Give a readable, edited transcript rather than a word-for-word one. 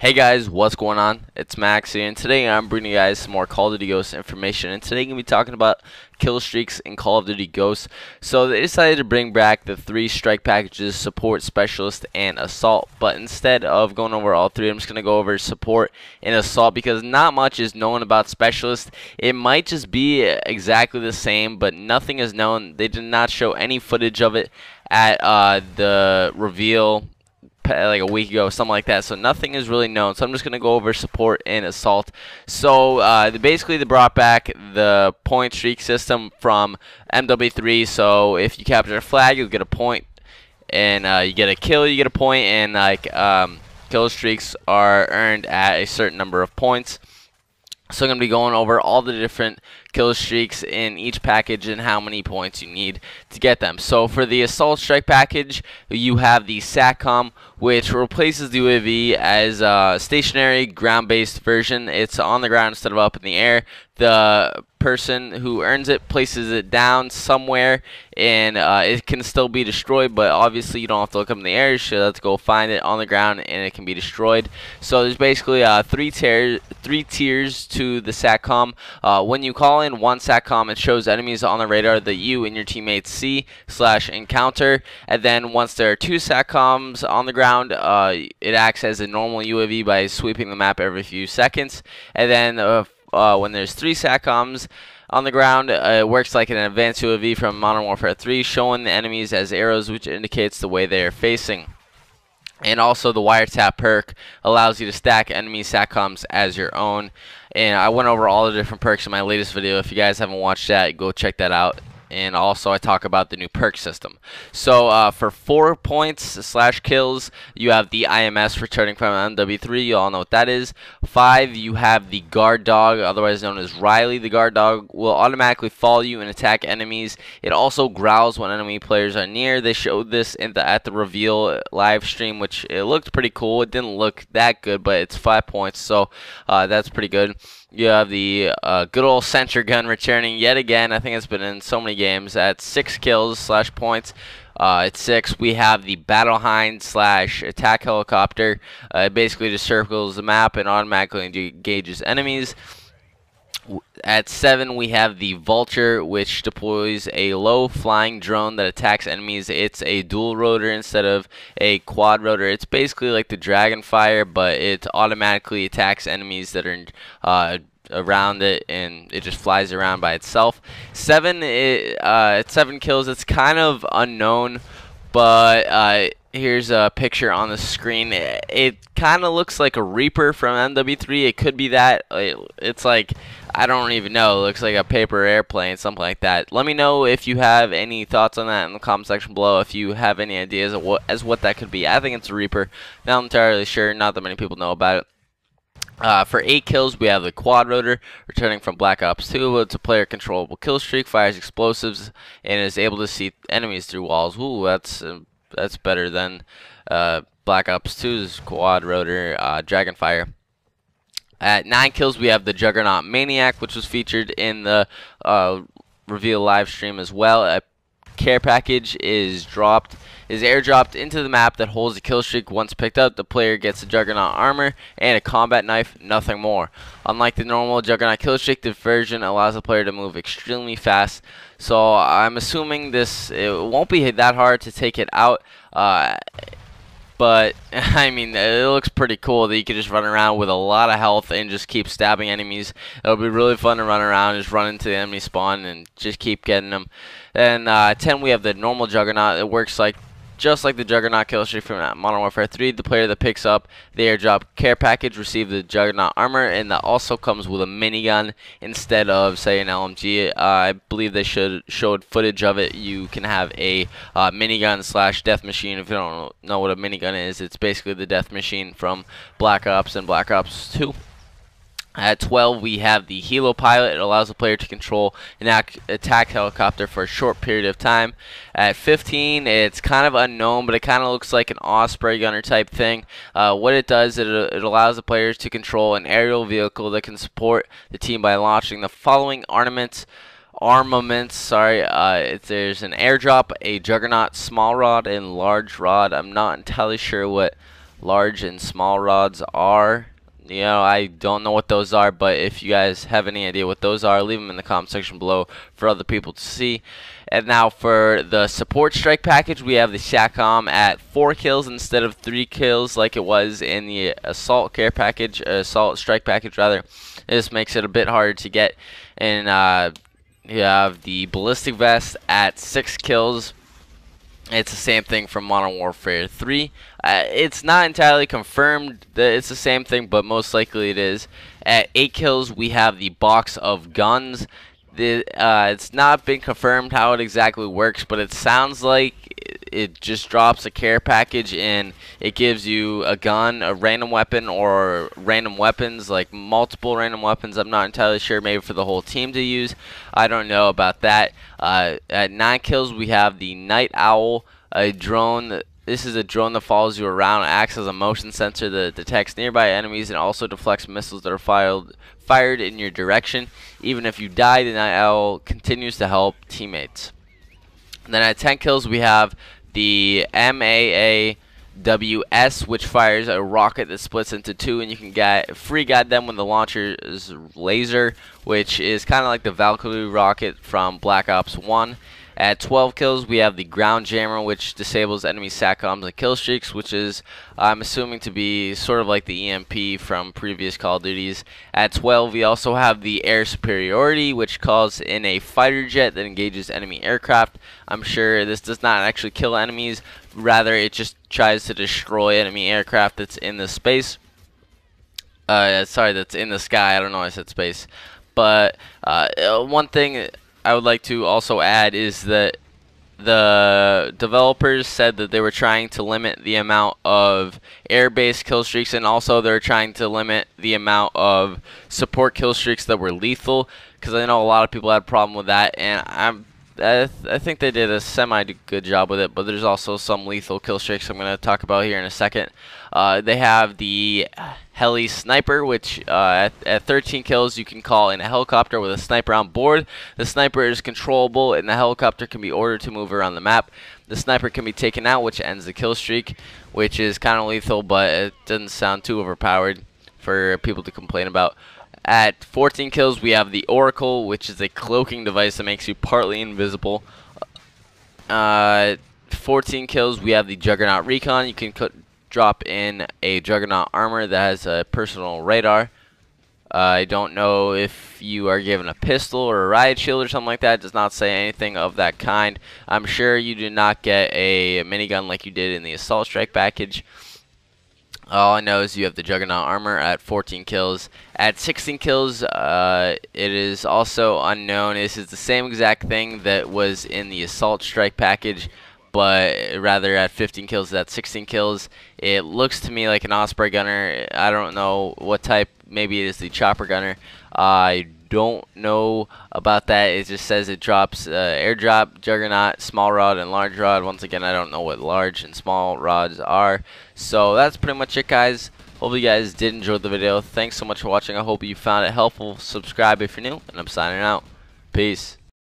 Hey guys, what's going on? It's Max here, and today I'm bringing you guys some more Call of Duty Ghosts information. And today I'm going to be talking about kill streaks in Call of Duty Ghosts. So they decided to bring back the 3 strike packages: support, specialist, and assault. But instead of going over all 3, I'm just going to go over support and assault because not much is known about specialist. It might just be exactly the same, but nothing is known. They did not show any footage of it at the reveal like a week ago, something like that. So nothing is really known. So I'm just gonna go over support and assault. So basically they brought back the point streak system from MW3. So if you capture a flag, you'll get a point, and you get a kill, you get a point, and kill streaks are earned at a certain number of points. So I'm going to be going over all the different kill streaks in each package and how many points you need to get them. So for the assault strike package, you have the SATCOM, which replaces the UAV as a stationary ground-based version. It's on the ground instead of up in the air. The person who earns it places it down somewhere, and it can still be destroyed, but obviously you don't have to look up in the air. So let's go find it on the ground, and it can be destroyed. So there's basically three tiers to the SATCOM. When you call in one SATCOM, it shows enemies on the radar that you and your teammates see/encounter, and then once there are 2 SATCOMs on the ground, it acts as a normal UAV by sweeping the map every few seconds, and then when there's 3 SATCOMs on the ground, it works like an advanced UAV from Modern Warfare 3, showing the enemies as arrows, which indicates the way they are facing. And also the wiretap perk allows you to stack enemy SATCOMs as your own. And I went over all the different perks in my latest video. If you guys haven't watched that, go check that out. And also I talk about the new perk system. So for 4 points/kills, you have the IMS returning from MW3. You all know what that is. 5, you have the guard dog, otherwise known as Riley. The guard dog will automatically follow you and attack enemies. It also growls when enemy players are near. They showed this at the reveal live stream, which it looked pretty cool. It didn't look that good, but it's 5 points, so that's pretty good. You have the good old sentry gun returning yet again. I think it's been in so many games at 6 kills/points. At 6, we have the Battle Hind/attack helicopter. It basically just circles the map and automatically engages enemies. At 7, we have the Vulture, which deploys a low-flying drone that attacks enemies. It's a dual rotor instead of a quad rotor. It's basically like the Dragonfire, but it automatically attacks enemies that are around it, and it just flies around by itself. 7, at 7 kills, it's kind of unknown, but here's a picture on the screen. It kind of looks like a Reaper from MW3. It could be that. It's like, I don't even know. It looks like a paper airplane, something like that. Let me know if you have any thoughts on that in the comment section below. If you have any ideas of what that could be. I think it's a Reaper. Not entirely sure. Not that many people know about it. For 8 kills, we have the quad rotor returning from Black Ops 2. It's a player controllable kill streak, fires explosives, and is able to see enemies through walls. Ooh, that's better than Black Ops 2's quad rotor Dragonfire. At 9 kills, we have the Juggernaut Maniac, which was featured in the reveal live stream as well. A care package is airdropped into the map that holds the kill streak. Once picked up, the player gets a Juggernaut armor and a combat knife, nothing more. Unlike the normal Juggernaut kill streak, the version allows the player to move extremely fast. So I'm assuming it won't be that hard to take it out. But, I mean, it looks pretty cool that you can just run around with a lot of health and just keep stabbing enemies. It'll be really fun to run around, just run into the enemy spawn and just keep getting them. And 10, we have the normal Juggernaut. It works just like the Juggernaut kill streak from Modern Warfare 3. The player that picks up the airdrop care package receives the Juggernaut armor, and that also comes with a minigun instead of, say, an LMG. I believe they showed footage of it. You can have a minigun/death machine. If you don't know what a minigun is, it's basically the death machine from Black Ops and Black Ops 2. At 12, we have the Helo Pilot. It allows the player to control an attack helicopter for a short period of time. At 15, it's kind of unknown, but it kind of looks like an Osprey gunner type thing. What it does, it allows the players to control an aerial vehicle that can support the team by launching the following armaments. There's an airdrop, a Juggernaut small rod, and large rod. I'm not entirely sure what large and small rods are. You know, I don't know what those are, but if you guys have any idea what those are, leave them in the comment section below for other people to see. And now for the support strike package, we have the SATCOM at 4 kills instead of 3 kills like it was in the assault care package, assault strike package rather. This makes it a bit harder to get. And you have the ballistic vest at 6 kills. It's the same thing from Modern Warfare 3. It's not entirely confirmed that it's the same thing, but most likely it is. At 8 kills, we have the box of guns. It's not been confirmed how it exactly works, but it sounds like it just drops a care package and it gives you a gun, a random weapon, or random weapons, like multiple random weapons. I'm not entirely sure, maybe for the whole team to use. I don't know about that. At 9 kills, we have the Night Owl, a drone. This is a drone that follows you around, acts as a motion sensor that detects nearby enemies and also deflects missiles that are fired in your direction. Even if you die, the Night Owl continues to help teammates. And then at 10 kills, we have the MAAWS, which fires a rocket that splits into 2, and you can get free guide them with the launcher's laser, which is kind of like the Valkyrie rocket from Black Ops 1. At 12 kills, we have the ground jammer, which disables enemy SATCOMs and killstreaks, which is, I'm assuming, to be sort of like the EMP from previous Call of Duties. At 12, we also have the air superiority, which calls in a fighter jet that engages enemy aircraft. I'm sure this does not actually kill enemies, rather it just tries to destroy enemy aircraft that's in the space. Sorry, that's in the sky. I don't know why I said space. But one thing I would like to also add is that the developers said that they were trying to limit the amount of air-based kill streaks, and also they're trying to limit the amount of support kill streaks that were lethal, because I know a lot of people had a problem with that, and I think they did a semi-good job with it, but there's also some lethal kill streaks I'm going to talk about here in a second. They have the heli sniper, which at 13 kills you can call in a helicopter with a sniper on board. The sniper is controllable and the helicopter can be ordered to move around the map. The sniper can be taken out, which ends the kill streak, which is kind of lethal, but it doesn't sound too overpowered for people to complain about. At 14 kills, we have the Oracle, which is a cloaking device that makes you partly invisible. 14 kills, we have the Juggernaut Recon. You can drop in a Juggernaut armor that has a personal radar. I don't know if you are given a pistol or a riot shield or something like that. It does not say anything of that kind. I'm sure you did not get a minigun like you did in the Assault Strike package. All I know is you have the Juggernaut armor at 14 kills. At 16 kills, it is also unknown. This is the same exact thing that was in the Assault Strike package, but rather at 15 kills, at 16 kills. It looks to me like an Osprey gunner. I don't know what type. Maybe it is the Chopper gunner. I don't know about that. It just says it drops airdrop, Juggernaut, small rod, and large rod. Once again, I don't know what large and small rods are. So that's pretty much it, guys. Hopefully you guys did enjoy the video. Thanks so much for watching. I hope you found it helpful. Subscribe if you're new, and I'm signing out. Peace.